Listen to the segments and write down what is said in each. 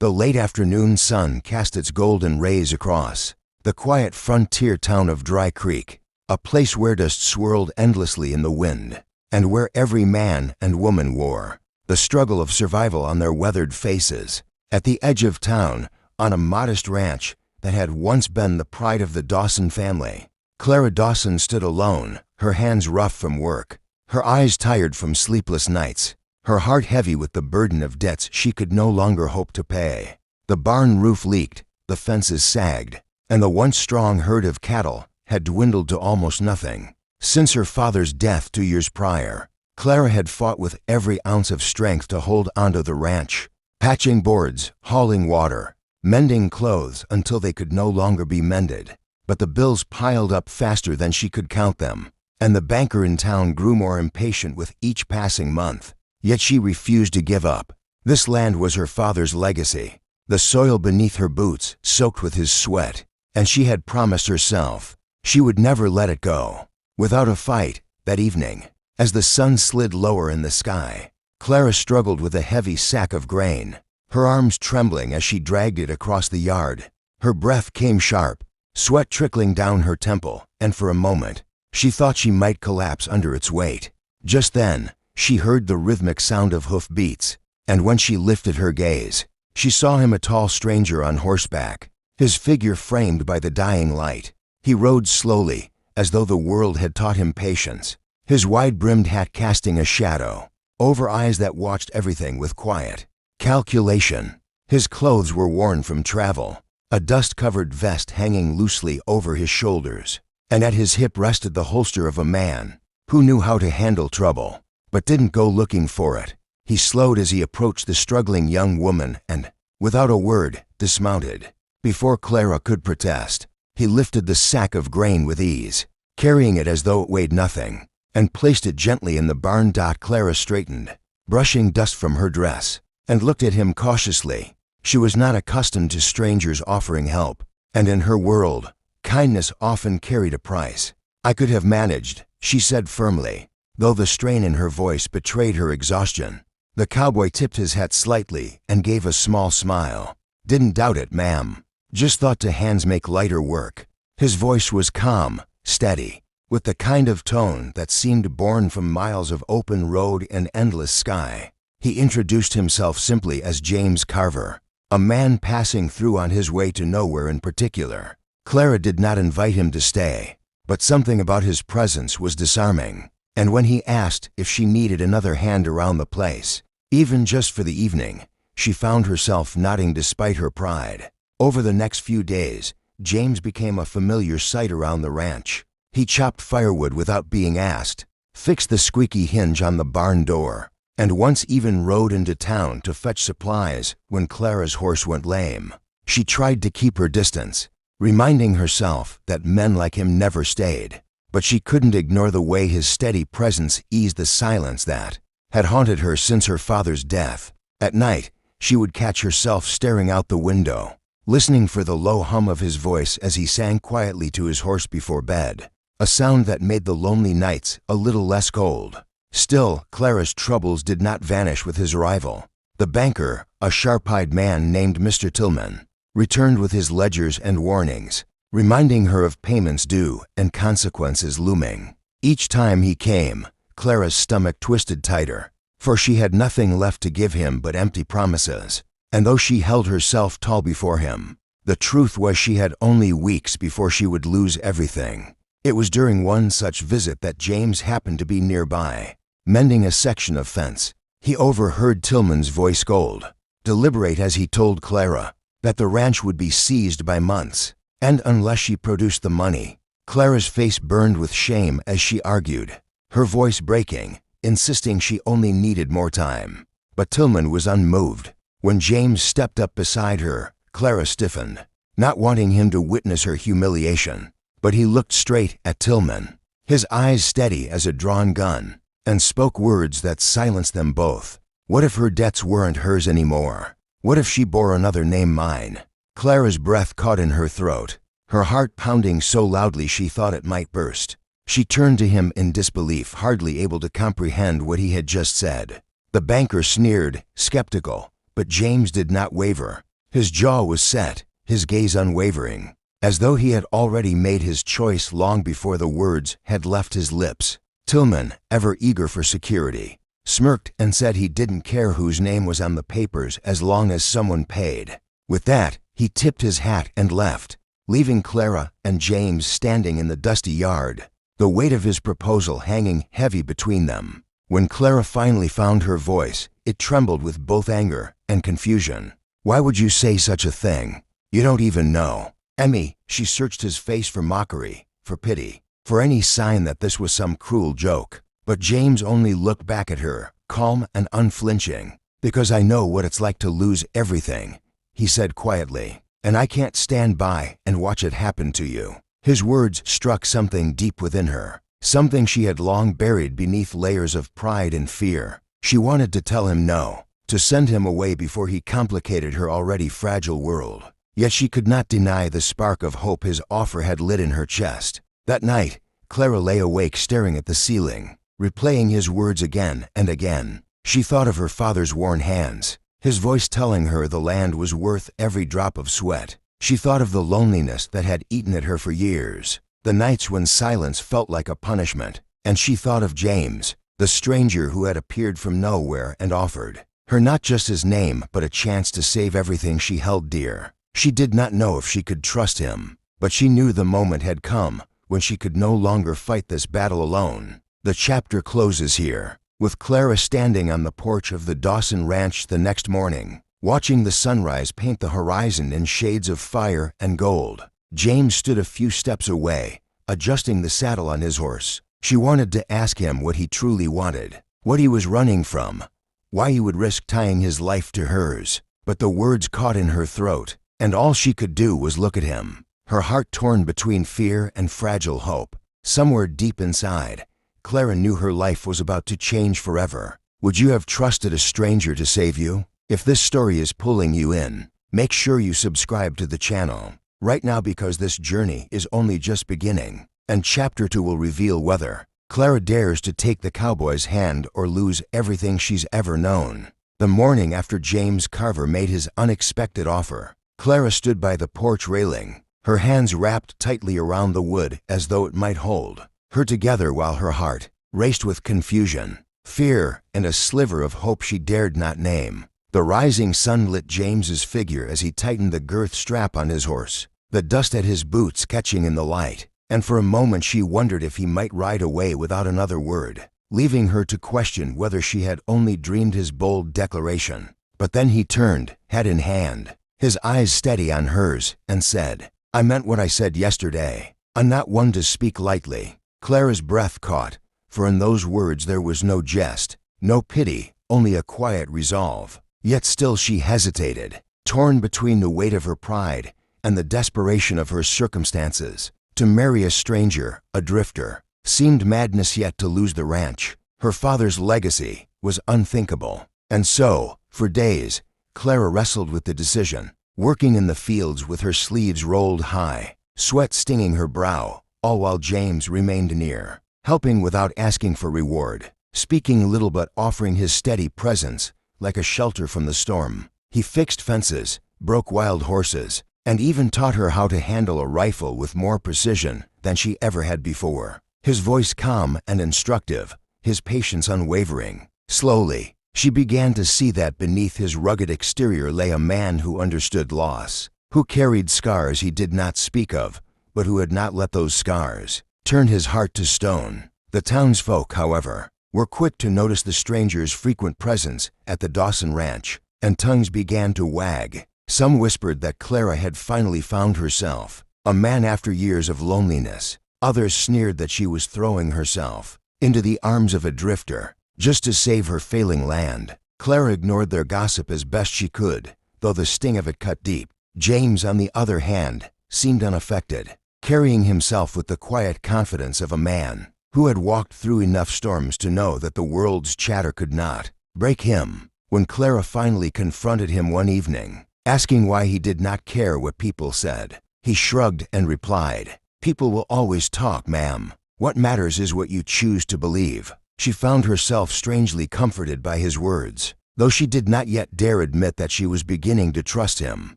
The late afternoon sun cast its golden rays across the quiet frontier town of Dry Creek, a place where dust swirled endlessly in the wind, and where every man and woman wore the struggle of survival on their weathered faces. At the edge of town, on a modest ranch that had once been the pride of the Dawson family, Clara Dawson stood alone, her hands rough from work, her eyes tired from sleepless nights, her heart heavy with the burden of debts she could no longer hope to pay. The barn roof leaked, the fences sagged, and the once strong herd of cattle had dwindled to almost nothing. Since her father's death 2 years prior, Clara had fought with every ounce of strength to hold onto the ranch, patching boards, hauling water, mending clothes until they could no longer be mended. But the bills piled up faster than she could count them, and the banker in town grew more impatient with each passing month. Yet she refused to give up. This land was her father's legacy, the soil beneath her boots soaked with his sweat, and she had promised herself she would never let it go. Without a fight, that evening, as the sun slid lower in the sky, Clara struggled with a heavy sack of grain, her arms trembling as she dragged it across the yard. Her breath came sharp, sweat trickling down her temple, and for a moment, she thought she might collapse under its weight. Just then, she heard the rhythmic sound of hoof beats, and when she lifted her gaze, she saw him, a tall stranger on horseback, his figure framed by the dying light. He rode slowly, as though the world had taught him patience, his wide-brimmed hat casting a shadow over eyes that watched everything with quiet calculation. His clothes were worn from travel, a dust-covered vest hanging loosely over his shoulders, and at his hip rested the holster of a man who knew how to handle trouble, but didn't go looking for it. He slowed as he approached the struggling young woman and, without a word, dismounted. Before Clara could protest, he lifted the sack of grain with ease, carrying it as though it weighed nothing, and placed it gently in the barn. Clara straightened, brushing dust from her dress, and looked at him cautiously. She was not accustomed to strangers offering help, and in her world, kindness often carried a price. "I could have managed," she said firmly, though the strain in her voice betrayed her exhaustion. The cowboy tipped his hat slightly and gave a small smile. "Didn't doubt it, ma'am. Just thought to hands make lighter work." His voice was calm, steady, with the kind of tone that seemed born from miles of open road and endless sky. He introduced himself simply as James Carver, a man passing through on his way to nowhere in particular. Clara did not invite him to stay, but something about his presence was disarming, and when he asked if she needed another hand around the place, even just for the evening, she found herself nodding despite her pride. Over the next few days, James became a familiar sight around the ranch. He chopped firewood without being asked, fixed the squeaky hinge on the barn door, and once even rode into town to fetch supplies when Clara's horse went lame. She tried to keep her distance, reminding herself that men like him never stayed, but she couldn't ignore the way his steady presence eased the silence that had haunted her since her father's death. At night, she would catch herself staring out the window, listening for the low hum of his voice as he sang quietly to his horse before bed, a sound that made the lonely nights a little less cold. Still, Clara's troubles did not vanish with his arrival. The banker, a sharp-eyed man named Mr. Tillman, returned with his ledgers and warnings, reminding her of payments due and consequences looming. Each time he came, Clara's stomach twisted tighter, for she had nothing left to give him but empty promises. And though she held herself tall before him, the truth was she had only weeks before she would lose everything. It was during one such visit that James happened to be nearby, mending a section of fence. He overheard Tillman's voice scold, deliberate as he told Clara that the ranch would be seized by months, and unless she produced the money. Clara's face burned with shame as she argued, her voice breaking, insisting she only needed more time. But Tillman was unmoved. When James stepped up beside her, Clara stiffened, not wanting him to witness her humiliation. But he looked straight at Tillman, his eyes steady as a drawn gun, and spoke words that silenced them both. What if her debts weren't hers anymore? What if she bore another name, mine? Clara's breath caught in her throat, her heart pounding so loudly she thought it might burst. She turned to him in disbelief, hardly able to comprehend what he had just said. The banker sneered, skeptical, but James did not waver. His jaw was set, his gaze unwavering, as though he had already made his choice long before the words had left his lips. Tillman, ever eager for security, smirked and said he didn't care whose name was on the papers as long as someone paid. With that, he tipped his hat and left, leaving Clara and James standing in the dusty yard, the weight of his proposal hanging heavy between them. When Clara finally found her voice, it trembled with both anger and confusion. "Why would you say such a thing? You don't even know." Emmy, she searched his face for mockery, for pity, for any sign that this was some cruel joke. But James only looked back at her, calm and unflinching. "Because I know what it's like to lose everything," he said quietly, "and I can't stand by and watch it happen to you." His words struck something deep within her, something she had long buried beneath layers of pride and fear. She wanted to tell him no, to send him away before he complicated her already fragile world. Yet she could not deny the spark of hope his offer had lit in her chest. That night, Clara lay awake staring at the ceiling, replaying his words again and again. She thought of her father's worn hands, his voice telling her the land was worth every drop of sweat. She thought of the loneliness that had eaten at her for years, the nights when silence felt like a punishment. And she thought of James, the stranger who had appeared from nowhere and offered her not just his name but a chance to save everything she held dear. She did not know if she could trust him, but she knew the moment had come when she could no longer fight this battle alone. The chapter closes here, with Clara standing on the porch of the Dawson Ranch the next morning, watching the sunrise paint the horizon in shades of fire and gold. James stood a few steps away, adjusting the saddle on his horse. She wanted to ask him what he truly wanted, what he was running from, why he would risk tying his life to hers. But the words caught in her throat, and all she could do was look at him, her heart torn between fear and fragile hope. Somewhere deep inside, Clara knew her life was about to change forever. Would you have trusted a stranger to save you? If this story is pulling you in, make sure you subscribe to the channel right now, because this journey is only just beginning, and Chapter 2 will reveal whether Clara dares to take the cowboy's hand or lose everything she's ever known. The morning after James Carver made his unexpected offer, Clara stood by the porch railing, her hands wrapped tightly around the wood as though it might hold her together, while her heart raced with confusion, fear, and a sliver of hope she dared not name. The rising sun lit James's figure as he tightened the girth strap on his horse, the dust at his boots catching in the light, and for a moment she wondered if he might ride away without another word, leaving her to question whether she had only dreamed his bold declaration. But then he turned, hat in hand, his eyes steady on hers, and said, "I meant what I said yesterday. I'm not one to speak lightly." Clara's breath caught, for in those words there was no jest, no pity, only a quiet resolve. Yet still she hesitated, torn between the weight of her pride and the desperation of her circumstances. To marry a stranger, a drifter, seemed madness, yet to lose the ranch, her father's legacy, was unthinkable. And so, for days, Clara wrestled with the decision, working in the fields with her sleeves rolled high, sweat stinging her brow, all while James remained near, helping without asking for reward, speaking little but offering his steady presence like a shelter from the storm. He fixed fences, broke wild horses, and even taught her how to handle a rifle with more precision than she ever had before. His voice calm and instructive, his patience unwavering. Slowly, she began to see that beneath his rugged exterior lay a man who understood loss, who carried scars he did not speak of, but who had not let those scars turn his heart to stone. The townsfolk, however, were quick to notice the stranger's frequent presence at the Dawson Ranch, and tongues began to wag. Some whispered that Clara had finally found herself, a man after years of loneliness. Others sneered that she was throwing herself into the arms of a drifter, just to save her failing land. Clara ignored their gossip as best she could, though the sting of it cut deep. James, on the other hand, seemed unaffected, carrying himself with the quiet confidence of a man who had walked through enough storms to know that the world's chatter could not break him. When Clara finally confronted him one evening, asking why he did not care what people said, he shrugged and replied, "People will always talk, ma'am. What matters is what you choose to believe." She found herself strangely comforted by his words, though she did not yet dare admit that she was beginning to trust him.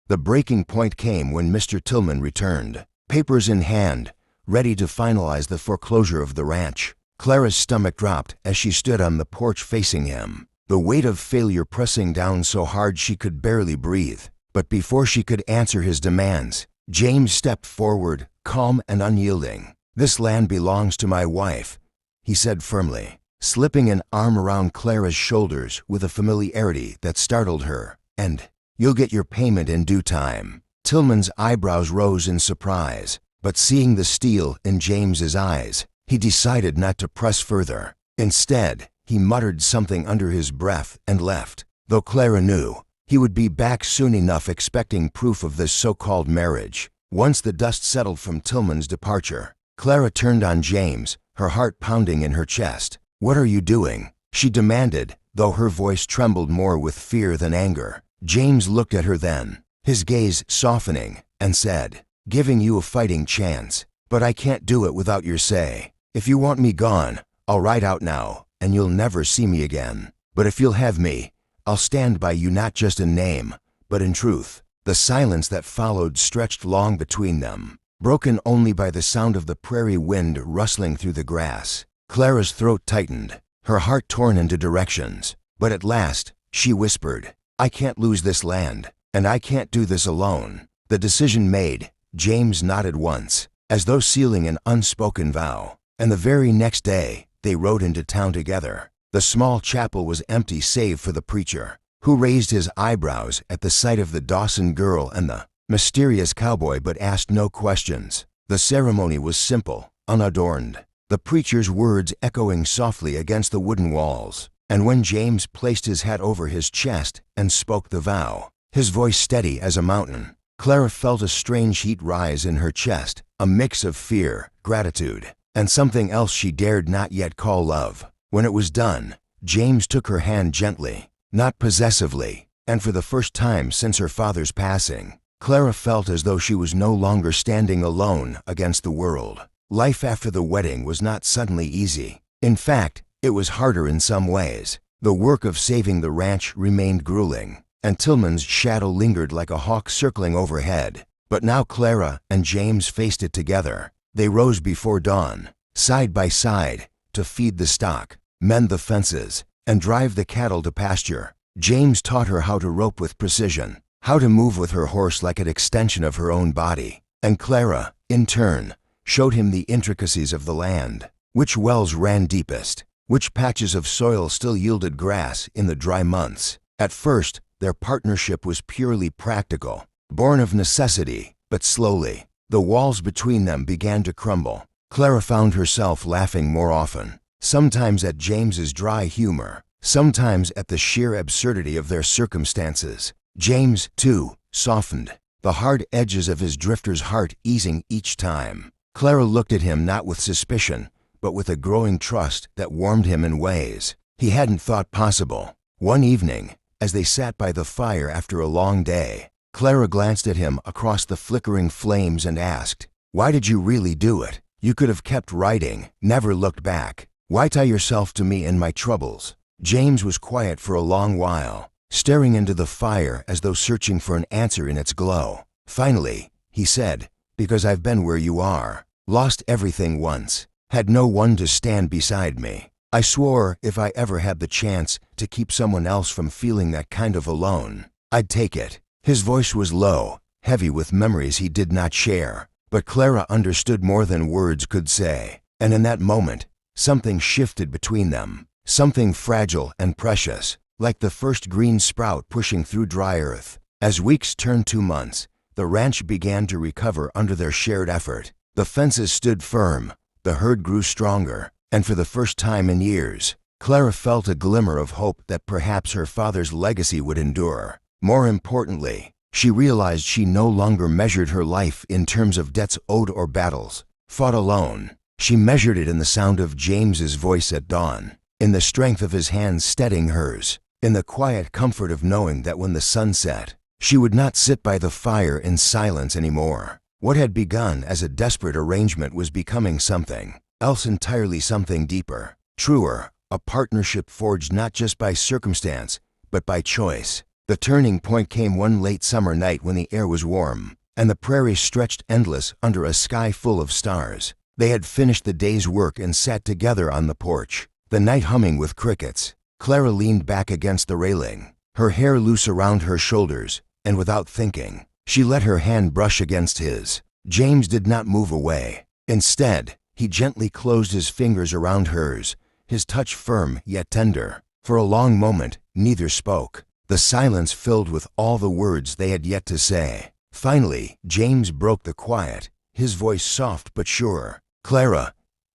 The breaking point came when Mr. Tillman returned, papers in hand, ready to finalize the foreclosure of the ranch. Clara's stomach dropped as she stood on the porch facing him, the weight of failure pressing down so hard she could barely breathe. But before she could answer his demands, James stepped forward, calm and unyielding. "This land belongs to my wife," he said firmly, slipping an arm around Clara's shoulders with a familiarity that startled her. "And you'll get your payment in due time." Tillman's eyebrows rose in surprise, but seeing the steel in James's eyes, he decided not to press further. Instead, he muttered something under his breath and left, though Clara knew he would be back soon enough, expecting proof of this so-called marriage. Once the dust settled from Tillman's departure, Clara turned on James, her heart pounding in her chest. "What are you doing?" she demanded, though her voice trembled more with fear than anger. James looked at her then, his gaze softening, and said, "Giving you a fighting chance, but I can't do it without your say. If you want me gone, I'll ride out now, and you'll never see me again. But if you'll have me, I'll stand by you, not just in name, but in truth." The silence that followed stretched long between them, broken only by the sound of the prairie wind rustling through the grass. Clara's throat tightened, her heart torn into directions. But at last, she whispered, "I can't lose this land, and I can't do this alone." The decision made, James nodded once, as though sealing an unspoken vow. And the very next day, they rode into town together. The small chapel was empty save for the preacher, who raised his eyebrows at the sight of the Dawson girl and the mysterious cowboy, but asked no questions. The ceremony was simple, unadorned, the preacher's words echoing softly against the wooden walls. And when James placed his hat over his chest and spoke the vow, his voice steady as a mountain, Clara felt a strange heat rise in her chest, a mix of fear, gratitude, and something else she dared not yet call love. When it was done, James took her hand gently, not possessively, and for the first time since her father's passing, Clara felt as though she was no longer standing alone against the world. Life after the wedding was not suddenly easy. In fact, it was harder in some ways. The work of saving the ranch remained grueling, and Tillman's shadow lingered like a hawk circling overhead. But now Clara and James faced it together. They rose before dawn, side by side, to feed the stock, mend the fences, and drive the cattle to pasture. James taught her how to rope with precision, how to move with her horse like an extension of her own body. And Clara, in turn, showed him the intricacies of the land, which wells ran deepest, which patches of soil still yielded grass in the dry months. At first, their partnership was purely practical, born of necessity, but slowly, the walls between them began to crumble. Clara found herself laughing more often, sometimes at James's dry humor, sometimes at the sheer absurdity of their circumstances. James, too, softened, the hard edges of his drifter's heart easing each time. Clara looked at him not with suspicion, but with a growing trust that warmed him in ways he hadn't thought possible. One evening, as they sat by the fire after a long day, Clara glanced at him across the flickering flames and asked, "Why did you really do it? You could have kept writing, never looked back. Why tie yourself to me and my troubles?" James was quiet for a long while, staring into the fire as though searching for an answer in its glow. Finally, he said, "Because I've been where you are, lost everything once, had no one to stand beside me. I swore if I ever had the chance to keep someone else from feeling that kind of alone, I'd take it." His voice was low, heavy with memories he did not share, but Clara understood more than words could say. And in that moment, something shifted between them, something fragile and precious, like the first green sprout pushing through dry earth. As weeks turned to months, the ranch began to recover under their shared effort. The fences stood firm, the herd grew stronger, and for the first time in years, Clara felt a glimmer of hope that perhaps her father's legacy would endure. More importantly, she realized she no longer measured her life in terms of debts owed or battles fought alone. She measured it in the sound of James's voice at dawn, in the strength of his hands steadying hers, in the quiet comfort of knowing that when the sun set, she would not sit by the fire in silence anymore. What had begun as a desperate arrangement was becoming something else entirely, something deeper, truer, a partnership forged not just by circumstance, but by choice. The turning point came one late summer night when the air was warm, and the prairie stretched endless under a sky full of stars. They had finished the day's work and sat together on the porch, the night humming with crickets. Clara leaned back against the railing, her hair loose around her shoulders, and without thinking, she let her hand brush against his. James did not move away. Instead, he gently closed his fingers around hers, his touch firm yet tender. For a long moment, neither spoke, the silence filled with all the words they had yet to say. Finally, James broke the quiet, his voice soft but sure. "Clara,"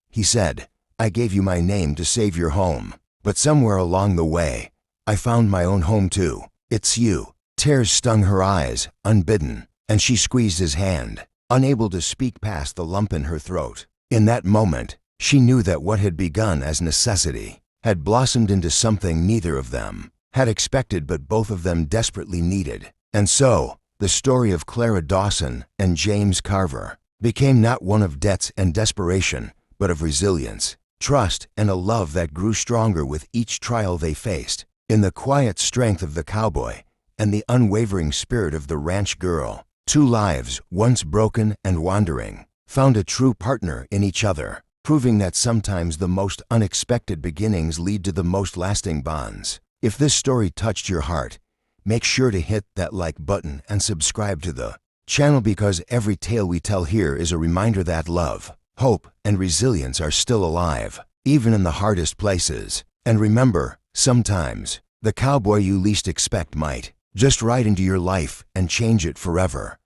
he said, "I gave you my name to save your home. But somewhere along the way, I found my own home too. It's you." Tears stung her eyes, unbidden, and she squeezed his hand, unable to speak past the lump in her throat. In that moment, she knew that what had begun as necessity had blossomed into something neither of them had expected but both of them desperately needed. And so, the story of Clara Dawson and James Carver became not one of debts and desperation, but of resilience, trust, and a love that grew stronger with each trial they faced. In the quiet strength of the cowboy and the unwavering spirit of the ranch girl, two lives, once broken and wandering, found a true partner in each other, proving that sometimes the most unexpected beginnings lead to the most lasting bonds. If this story touched your heart, make sure to hit that like button and subscribe to the channel, because every tale we tell here is a reminder that love, hope, and resilience are still alive, even in the hardest places. And remember, sometimes, the cowboy you least expect might just ride into your life and change it forever.